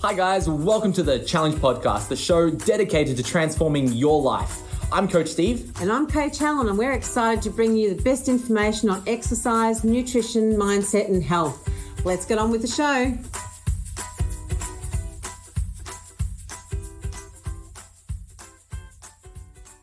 Hi guys, welcome to the Challenge Podcast, the show dedicated to transforming your life. I'm Coach Steve. And I'm Coach Helen, and we're excited to bring you the best information on exercise, nutrition, mindset and health. Let's get on with the show.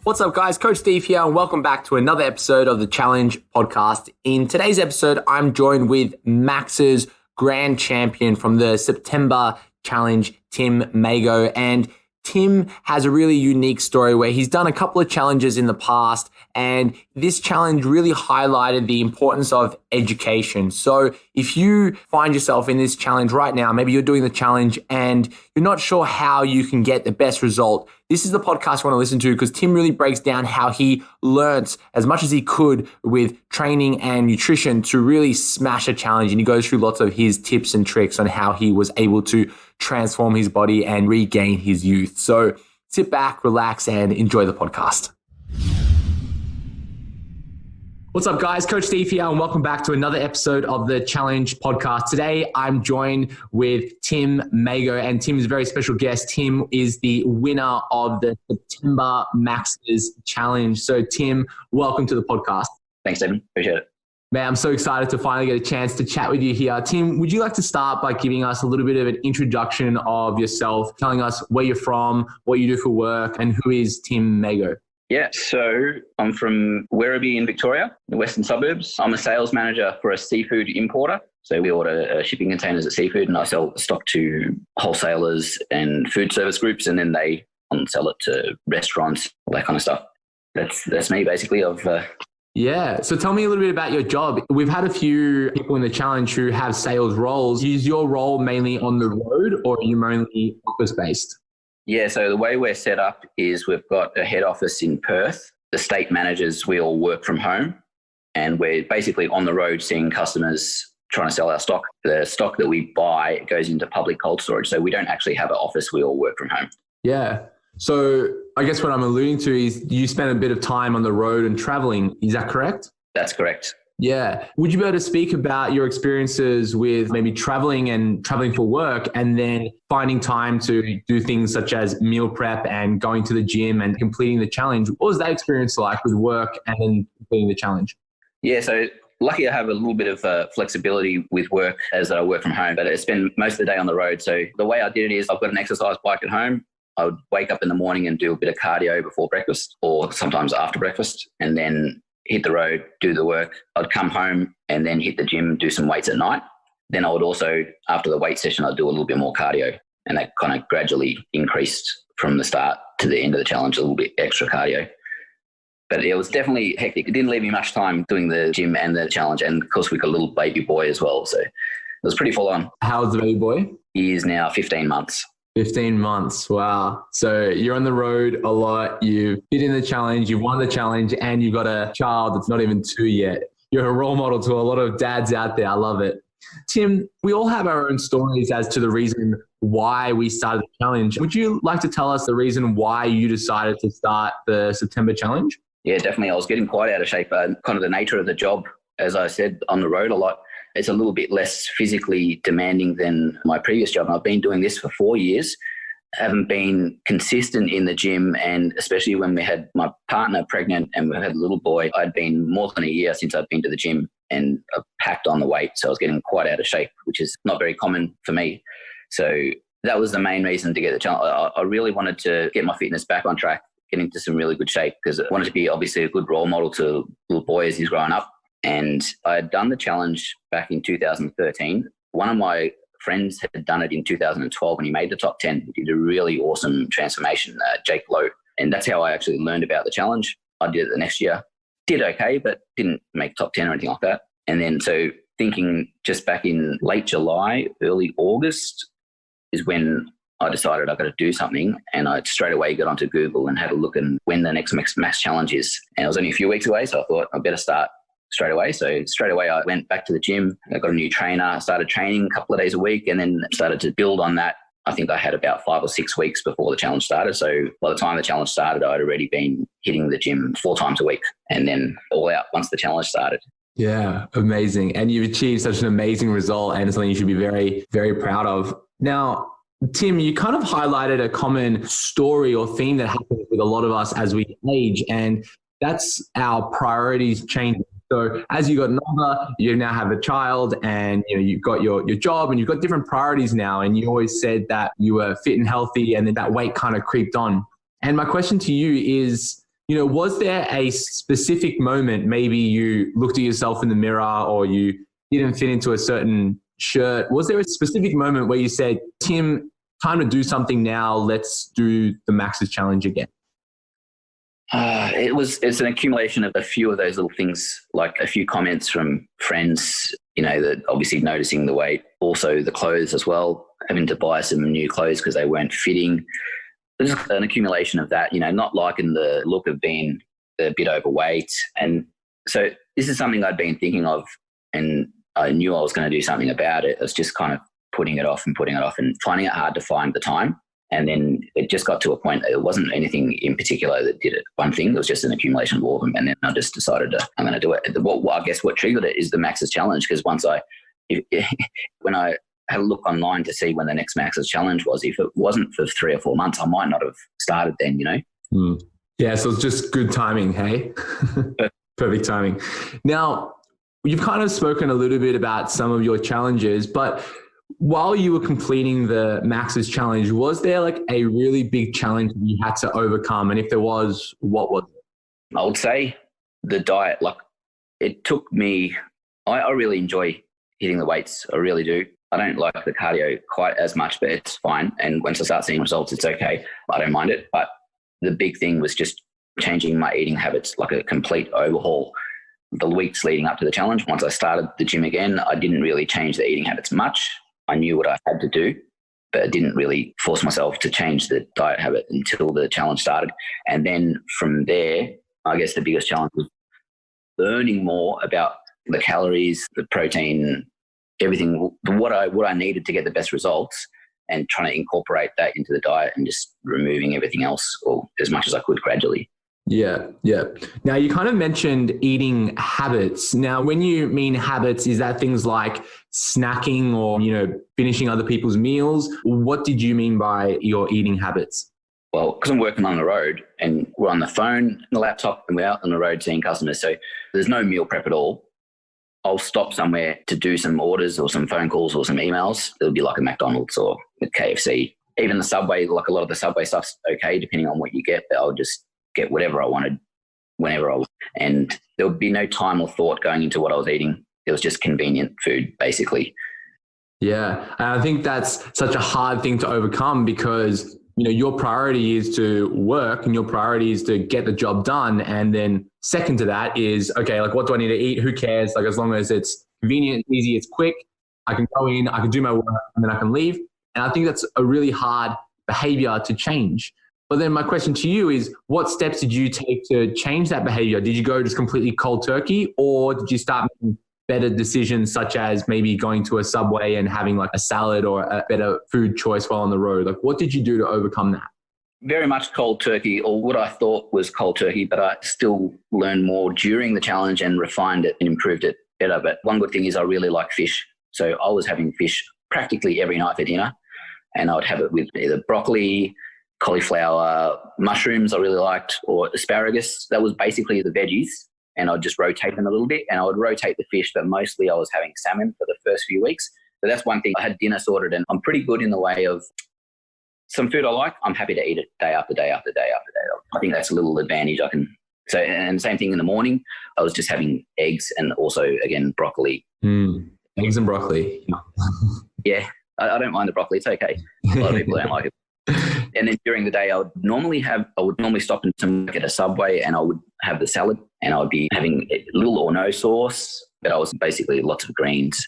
What's up guys, Coach Steve here and welcome back to another episode of the Challenge Podcast. In today's episode, I'm joined with Max's grand champion from the September Challenge, Tim Mago. And Tim has a really unique story where he's done a couple of challenges in the past, and this challenge really highlighted the importance of education. So if you find yourself in this challenge right now, maybe you're doing the challenge and you're not sure how you can get the best result, this is the podcast you want to listen to because Tim really breaks down how he learnt as much as he could with training and nutrition to really smash a challenge. And he goes through lots of his tips and tricks on how he was able to transform his body and regain his youth. So sit back, relax, and enjoy the podcast. What's up, guys? Coach Steve here, and welcome back to another episode of the Challenge Podcast. Today, I'm joined with Tim Mago, and Tim is a very special guest. Tim is the winner of the September Max's Challenge. So, Tim, welcome to the podcast. Thanks, Stephen. Appreciate it. Man, I'm so excited to finally get a chance to chat with you here. Tim, would you like to start by giving us a little bit of an introduction of yourself, telling us where you're from, what you do for work, and who is Tim Mago? Yeah, so I'm from Werribee in Victoria, the western suburbs. I'm a sales manager for a seafood importer. So we order shipping containers of seafood and I sell stock to wholesalers and food service groups, and then they sell it to restaurants, all that kind of stuff. That's me basically. Yeah. So tell me a little bit about your job. We've had a few people in the challenge who have sales roles. Is your role mainly on the road or are you mainly office-based? Yeah, so the way we're set up is we've got a head office in Perth. The state managers, we all work from home and we're basically on the road seeing customers trying to sell our stock. The stock that we buy goes into public cold storage. So we don't actually have an office. We all work from home. Yeah. So I guess what I'm alluding to is you spend a bit of time on the road and traveling. Is that correct? That's correct. Yeah. Would you be able to speak about your experiences with maybe traveling for work and then finding time to do things such as meal prep and going to the gym and completing the challenge? What was that experience like with work and then completing the challenge? Yeah. So lucky I have a little bit of flexibility with work as I work from home, but I spend most of the day on the road. So the way I did it is I've got an exercise bike at home. I would wake up in the morning and do a bit of cardio before breakfast or sometimes after breakfast and then hit the road, do the work. I'd come home and then hit the gym, do some weights at night. Then I would also, after the weight session, I'd do a little bit more cardio, and that kind of gradually increased from the start to the end of the challenge, a little bit extra cardio. But it was definitely hectic. It didn't leave me much time doing the gym and the challenge. And of course, we got a little baby boy as well. So it was pretty full on. How old's the baby boy? He is now 15 months. 15 months. Wow. So you're on the road a lot. You did in the challenge, you won the challenge, and you've got a child that's not even 2 yet. You're a role model to a lot of dads out there. I love it. Tim, we all have our own stories as to the reason why we started the challenge. Would you like to tell us the reason why you decided to start the September challenge? Yeah, definitely. I was getting quite out of shape. Kind of the nature of the job, as I said, on the road a lot. It's a little bit less physically demanding than my previous job. And I've been doing this for 4 years. I haven't been consistent in the gym, and especially when we had my partner pregnant and we had a little boy, I'd been more than a year since I'd been to the gym and I've packed on the weight. So I was getting quite out of shape, which is not very common for me. So that was the main reason to get the challenge. I really wanted to get my fitness back on track, get into some really good shape because I wanted to be obviously a good role model to a little boy as he's growing up. And I had done the challenge back in 2013. One of my friends had done it in 2012 and he made the top 10. He did a really awesome transformation, Jake Lowe. And that's how I actually learned about the challenge. I did it the next year. Did okay, but didn't make top 10 or anything like that. And then so thinking just back in late July, early August is when I decided I've got to do something. And I straight away got onto Google and had a look at when the next Max Challenge is. And it was only a few weeks away. So I thought I better start straight away. So straight away, I went back to the gym. I got a new trainer. I started training a couple of days a week and then started to build on that. I think I had about 5 or 6 weeks before the challenge started. So by the time the challenge started, I'd already been hitting the gym 4 times a week and then all out once the challenge started. Yeah, amazing. And you've achieved such an amazing result and something you should be very, very proud of. Now, Tim, you kind of highlighted a common story or theme that happens with a lot of us as we age, and that's our priorities changing. So as you got older, you now have a child, and you've got your job, and you've got different priorities now. And you always said that you were fit and healthy, and then that weight kind of creeped on. And my question to you is, was there a specific moment, maybe you looked at yourself in the mirror or you didn't fit into a certain shirt? Was there a specific moment where you said, Tim, time to do something now, let's do the Max's Challenge again? It's an accumulation of a few of those little things, like a few comments from friends, that obviously noticing the weight, also the clothes as well, having to buy some new clothes because they weren't fitting. There's an accumulation of that, not liking the look of being a bit overweight. And so this is something I'd been thinking of, and I knew I was going to do something about it. I was just kind of putting it off and finding it hard to find the time. And then it just got to a point, it wasn't anything in particular that did it. One thing, it was just an accumulation of all of them. And then I just decided I'm going to do it. I guess what triggered it is the Max's Challenge, because when I had a look online to see when the next Max's Challenge was, if it wasn't for 3 or 4 months, I might not have started then, Yeah, so it's just good timing, hey? Perfect timing. Now, you've kind of spoken a little bit about some of your challenges, but while you were completing the Max's Challenge, was there like a really big challenge you had to overcome? And if there was, what was it? I would say the diet. Like, it took me, I really enjoy hitting the weights. I really do. I don't like the cardio quite as much, but it's fine. And once I start seeing results, it's okay. I don't mind it. But the big thing was just changing my eating habits, like a complete overhaul. The weeks leading up to the challenge, once I started the gym again, I didn't really change the eating habits much. I knew what I had to do, but I didn't really force myself to change the diet habit until the challenge started. And then from there, I guess the biggest challenge was learning more about the calories, the protein, everything, what I needed to get the best results, and trying to incorporate that into the diet and just removing everything else, or as much as I could gradually. Yeah. Now, you kind of mentioned eating habits. Now, when you mean habits, is that things like snacking or, finishing other people's meals? What did you mean by your eating habits? Well, because I'm working on the road and we're on the phone, the laptop, and we're out on the road seeing customers, so there's no meal prep at all. I'll stop somewhere to do some orders or some phone calls or some emails. It'll be like a McDonald's or a KFC. Even the Subway, like a lot of the Subway stuff's okay, depending on what you get, but I'll just get whatever I wanted, whenever I wanted. And there would be no time or thought going into what I was eating. It was just convenient food, basically. Yeah. And I think that's such a hard thing to overcome because, your priority is to work and your priority is to get the job done. And then second to that is, okay, like what do I need to eat? Who cares? Like as long as it's convenient, easy, it's quick, I can go in, I can do my work, and then I can leave. And I think that's a really hard behavior to change. But then my question to you is, what steps did you take to change that behavior? Did you go just completely cold turkey, or did you start making better decisions such as maybe going to a Subway and having like a salad or a better food choice while on the road? Like what did you do to overcome that? Very much cold turkey, or what I thought was cold turkey, but I still learned more during the challenge and refined it and improved it better. But one good thing is I really like fish. So I was having fish practically every night for dinner, and I would have it with either broccoli, cauliflower, mushrooms I really liked, or asparagus. That was basically the veggies, and I'd just rotate them a little bit, and I would rotate the fish, but mostly I was having salmon for the first few weeks. So that's one thing. I had dinner sorted, and I'm pretty good in the way of some food I like, I'm happy to eat it day after day after day after day. I think that's a little advantage I can say. And same thing in the morning, I was just having eggs and also, again, broccoli. Eggs and broccoli. Yeah, I don't mind the broccoli. It's okay. A lot of people don't like it. And then during the day, I would normally stop and get a Subway, and I would have the salad, and I would be having little or no sauce, but I was basically lots of greens,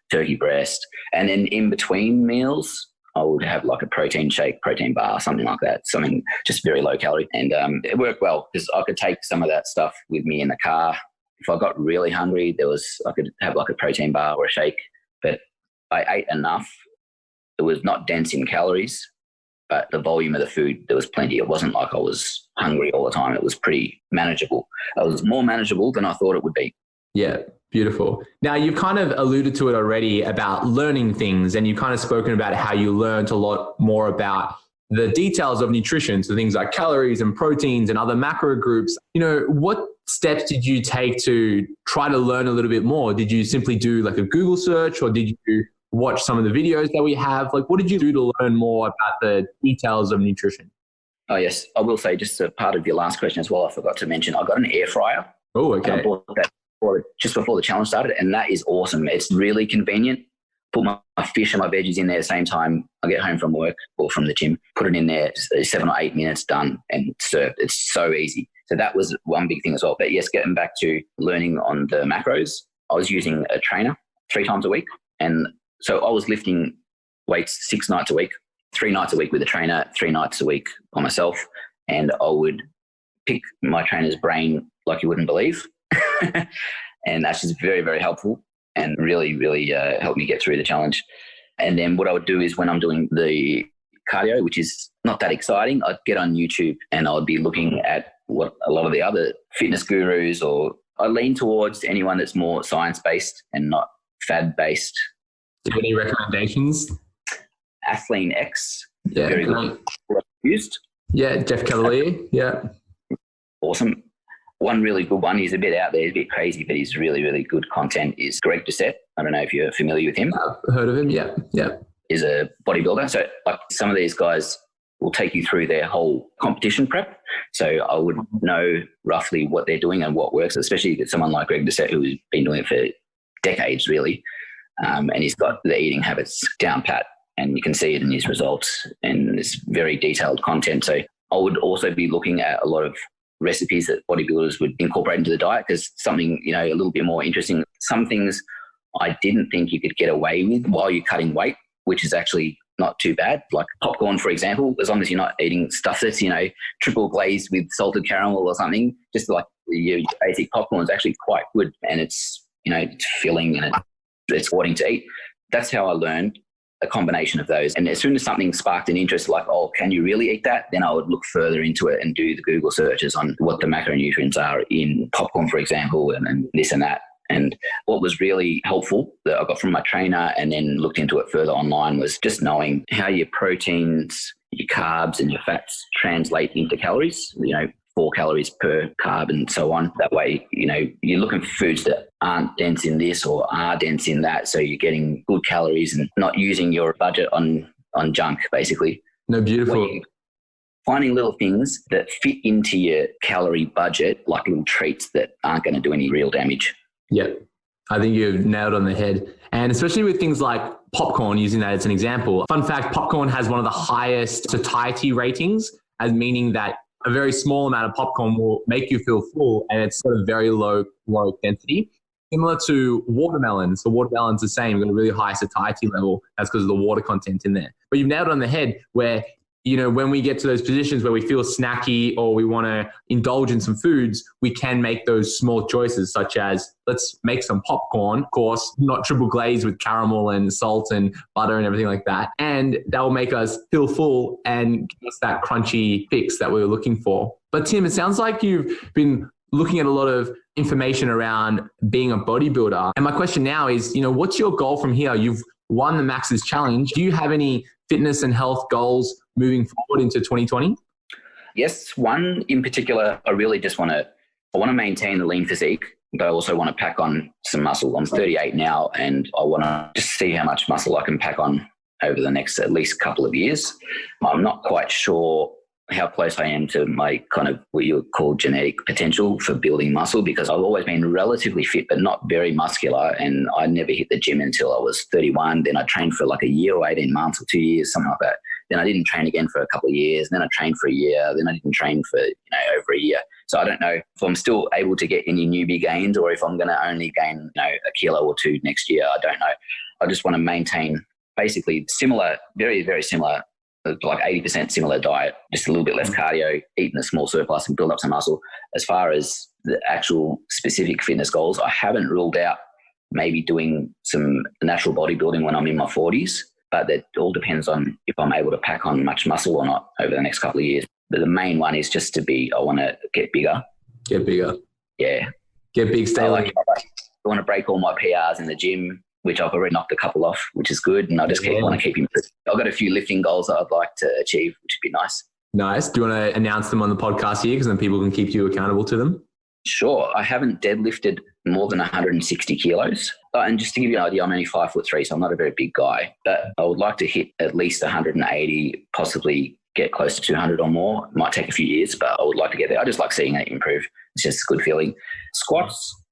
turkey breast. And then in between meals, I would have like a protein shake, protein bar, something like that, something just very low calorie. And it worked well because I could take some of that stuff with me in the car. If I got really hungry, I could have like a protein bar or a shake, but I ate enough. It was not dense in calories, but the volume of the food, there was plenty. It wasn't like I was hungry all the time. It was pretty manageable. It was more manageable than I thought it would be. Yeah, Beautiful. Now, you've kind of alluded to it already about learning things, and you've kind of spoken about how you learned a lot more about the details of nutrition, so things like calories and proteins and other macro groups. What steps did you take to try to learn a little bit more? Did you simply do like a Google search, or did you watch some of the videos that we have? Like, what did you do to learn more about the details of nutrition? Oh, yes. I will say, just a part of your last question as well, I forgot to mention, I got an air fryer. Oh, okay. I bought that just before the challenge started, and that is awesome. It's really convenient. Put my fish and my veggies in there at the same time I get home from work or from the gym, put it in there, 7 or 8 minutes, done and served. It's so easy. So that was one big thing as well. But yes, getting back to learning on the macros, I was using a trainer 3 times a week. And so I was lifting weights 6 nights a week, 3 nights a week with a trainer, 3 nights a week by myself. And I would pick my trainer's brain like you wouldn't believe. And that's just very, very helpful and really, really helped me get through the challenge. And then what I would do is when I'm doing the cardio, which is not that exciting, I'd get on YouTube and I'd be looking at what a lot of the other fitness gurus, or I lean towards anyone that's more science-based and not fad-based. Do you have any recommendations? Athlean X, Yeah, very great. good. Used. Yeah, Jeff Cavalier. Yeah. Awesome. One really good one, he's a bit out there, he's a bit crazy, but he's really, really good content, is Greg Doucette. I don't know if you're familiar with him. I've heard of him, yeah. Is a bodybuilder. So like some of these guys will take you through their whole competition prep. So I would know roughly what they're doing and what works, especially with someone like Greg Doucette, who's been doing it for decades, really. And he's got the eating habits down pat, and you can see it in his results, and it's very detailed content. So I would also be looking at a lot of recipes that bodybuilders would incorporate into the diet, because something, a little bit more interesting. Some things I didn't think you could get away with while you're cutting weight, which is actually not too bad. Like popcorn, for example, as long as you're not eating stuff that's, triple glazed with salted caramel or something, just like your basic popcorn is actually quite good, and it's, it's filling and it's rewarding to eat. That's how I learned a combination of those. And as soon as something sparked an interest, like, oh, can you really eat that? Then I would look further into it and do the Google searches on what the macronutrients are in popcorn, for example, and this and that. And what was really helpful that I got from my trainer and then looked into it further online was just knowing how your proteins, your carbs and your fats translate into calories, 4 calories per carb and so on. That way, you're looking for foods that aren't dense in this or are dense in that. So you're getting good calories and not using your budget on junk, basically. No, beautiful. Finding little things that fit into your calorie budget, like little treats that aren't going to do any real damage. Yeah, I think you've nailed on the head. And especially with things like popcorn, using that as an example. Fun fact, popcorn has one of the highest satiety ratings, as meaning that a very small amount of popcorn will make you feel full, and it's sort of very low caloric density. Similar to watermelons. The watermelon's the same, got a really high satiety level. That's because of the water content in there. But you've nailed it on the head where, when we get to those positions where we feel snacky or we want to indulge in some foods, we can make those small choices, such as let's make some popcorn, of course, not triple glazed with caramel and salt and butter and everything like that. And that will make us feel full and give us that crunchy fix that we were looking for. But Tim, it sounds like you've been looking at a lot of information around being a bodybuilder. And my question now is, what's your goal from here? You've won the Max's Challenge. Do you have any fitness and health goals moving forward into 2020? Yes, one in particular, I really just want to maintain the lean physique, but I also want to pack on some muscle. I'm 38 now, and I want to just see how much muscle I can pack on over the next at least couple of years. I'm not quite sure how close I am to my kind of what you would call genetic potential for building muscle, because I've always been relatively fit but not very muscular, and I never hit the gym until I was 31. Then I trained for like a year or 18 months or 2 years, something like that. Then I didn't train again for a couple of years. Then I trained for a year. Then I didn't train for over a year. So I don't know if I'm still able to get any newbie gains, or if I'm going to only gain a kilo or 2 next year. I don't know. I just want to maintain basically similar, very, very similar, like 80% similar diet, just a little bit less cardio, eating a small surplus and build up some muscle. As far as the actual specific fitness goals, I haven't ruled out maybe doing some natural bodybuilding when I'm in my 40s, but that all depends on if I'm able to pack on much muscle or not over the next couple of years. But the main one is just I want to get bigger. Get bigger. Yeah. Get big, stay like want to break all my PRs in the gym, which I've already knocked a couple off, which is good. And I just want to keep improving. I've got a few lifting goals that I'd like to achieve, which would be nice. Nice. Do you want to announce them on the podcast here, because then people can keep you accountable to them? Sure. I haven't deadlifted more than 160 kilos. And just to give you an idea, I'm only 5'3", so I'm not a very big guy. But I would like to hit at least 180, possibly get close to 200 or more. It might take a few years, but I would like to get there. I just like seeing it improve. It's just a good feeling. Squats,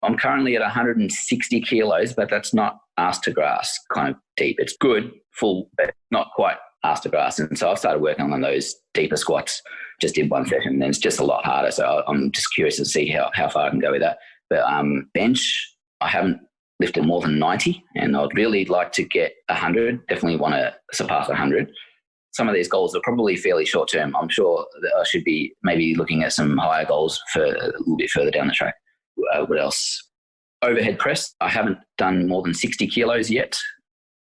I'm currently at 160 kilos, but that's not ass to grass kind of deep. It's good, full, but not quite ass to grass. And so I've started working on those deeper squats. Just did one session, and it's just a lot harder. So I'm just curious to see how far I can go with that. But bench, I haven't lifted more than 90, and I'd really like to get 100. Definitely want to surpass 100. Some of these goals are probably fairly short term. I'm sure that I should be maybe looking at some higher goals for a little bit further down the track. What else? Overhead press. I haven't done more than 60 kilos yet.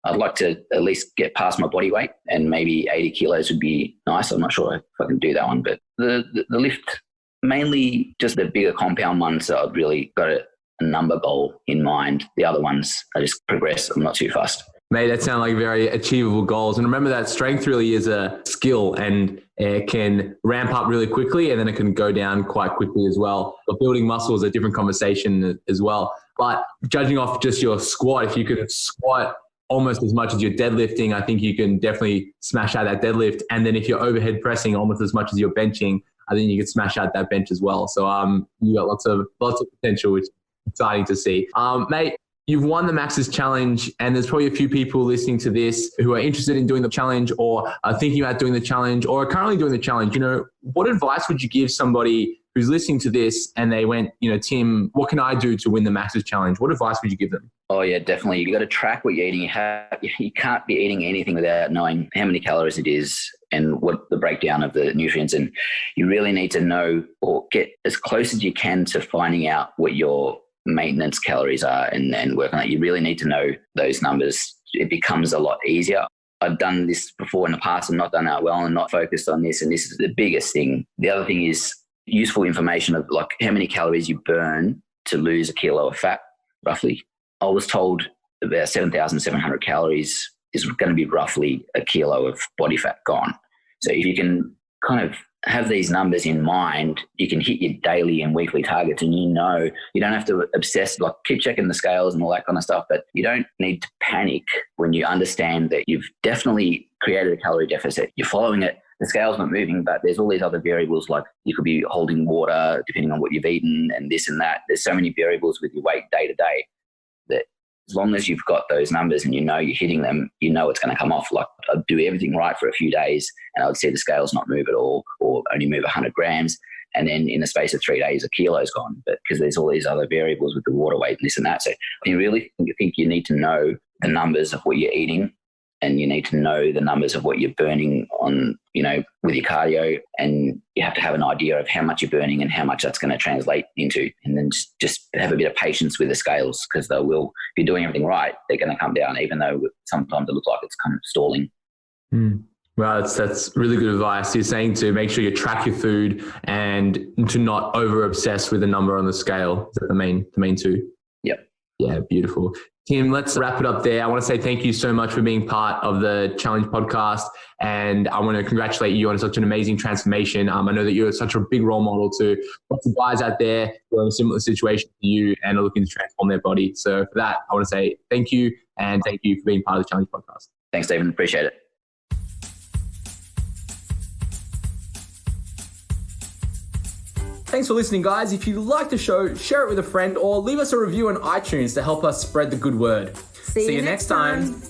I'd like to at least get past my body weight, and maybe 80 kilos would be nice. I'm not sure if I can do that one, but the lift, mainly just the bigger compound ones, I've really got a number goal in mind. The other ones, I just progress. I'm not too fast. Mate, that sound like very achievable goals. And remember that strength really is a skill, and it can ramp up really quickly, and then it can go down quite quickly as well. But building muscle is a different conversation as well. But judging off just your squat, if you could squat almost as much as you're deadlifting, I think you can definitely smash out that deadlift. And then if you're overhead pressing almost as much as you're benching, I think you can smash out that bench as well. So you got lots of potential, which is exciting to see. Mate, you've won the Max's Challenge, and there's probably a few people listening to this who are interested in doing the challenge, or are thinking about doing the challenge, or are currently doing the challenge. You know, what advice would you give somebody who's listening to this and they went, you know, Tim, what can I do to win the Max's Challenge? What advice would you give them? Oh yeah, definitely. You got to track what you're eating. You can't be eating anything without knowing how many calories it is and what the breakdown of the nutrients. And you really need to know, or get as close as you can to finding out what your maintenance calories are, and work on that. You really need to know those numbers. It becomes a lot easier. I've done this before in the past and not done that well and not focused on this. And this is the biggest thing. The other thing is useful information of like how many calories you burn to lose a kilo of fat, roughly. I was told about 7,700 calories is going to be roughly a kilo of body fat gone. So if you can kind of have these numbers in mind, you can hit your daily and weekly targets, and you know you don't have to obsess, like keep checking the scales and all that kind of stuff, but you don't need to panic when you understand that you've definitely created a calorie deficit. You're following it. The scale's not moving, but there's all these other variables, like you could be holding water depending on what you've eaten and this and that. There's so many variables with your weight day to day that as long as you've got those numbers and you know you're hitting them, you know it's going to come off. Like I'd do everything right for a few days and I would see the scales not move at all, or only move 100 grams. And then in the space of 3 days, a kilo's gone, but because there's all these other variables with the water weight and this and that. So you really think you need to know the numbers of what you're eating, and you need to know the numbers of what you're burning on, you know, with your cardio, and you have to have an idea of how much you're burning and how much that's going to translate into. And then just have a bit of patience with the scales, because they will, if you're doing everything right, they're going to come down, even though sometimes it looks like it's kind of stalling. Well, that's really good advice. You're saying to make sure you track your food and to not over obsess with the number on the scale. Is that the main two? Yep. Yeah, beautiful. Tim, let's wrap it up there. I want to say thank you so much for being part of the Challenge podcast. And I want to congratulate you on such an amazing transformation. I know that you're such a big role model to lots of guys out there who are in a similar situation to you and are looking to transform their body. So for that, I want to say thank you, and thank you for being part of the Challenge podcast. Thanks, Stephen. Appreciate it. Thanks for listening, guys. If you like the show, share it with a friend or leave us a review on iTunes to help us spread the good word. See you next time.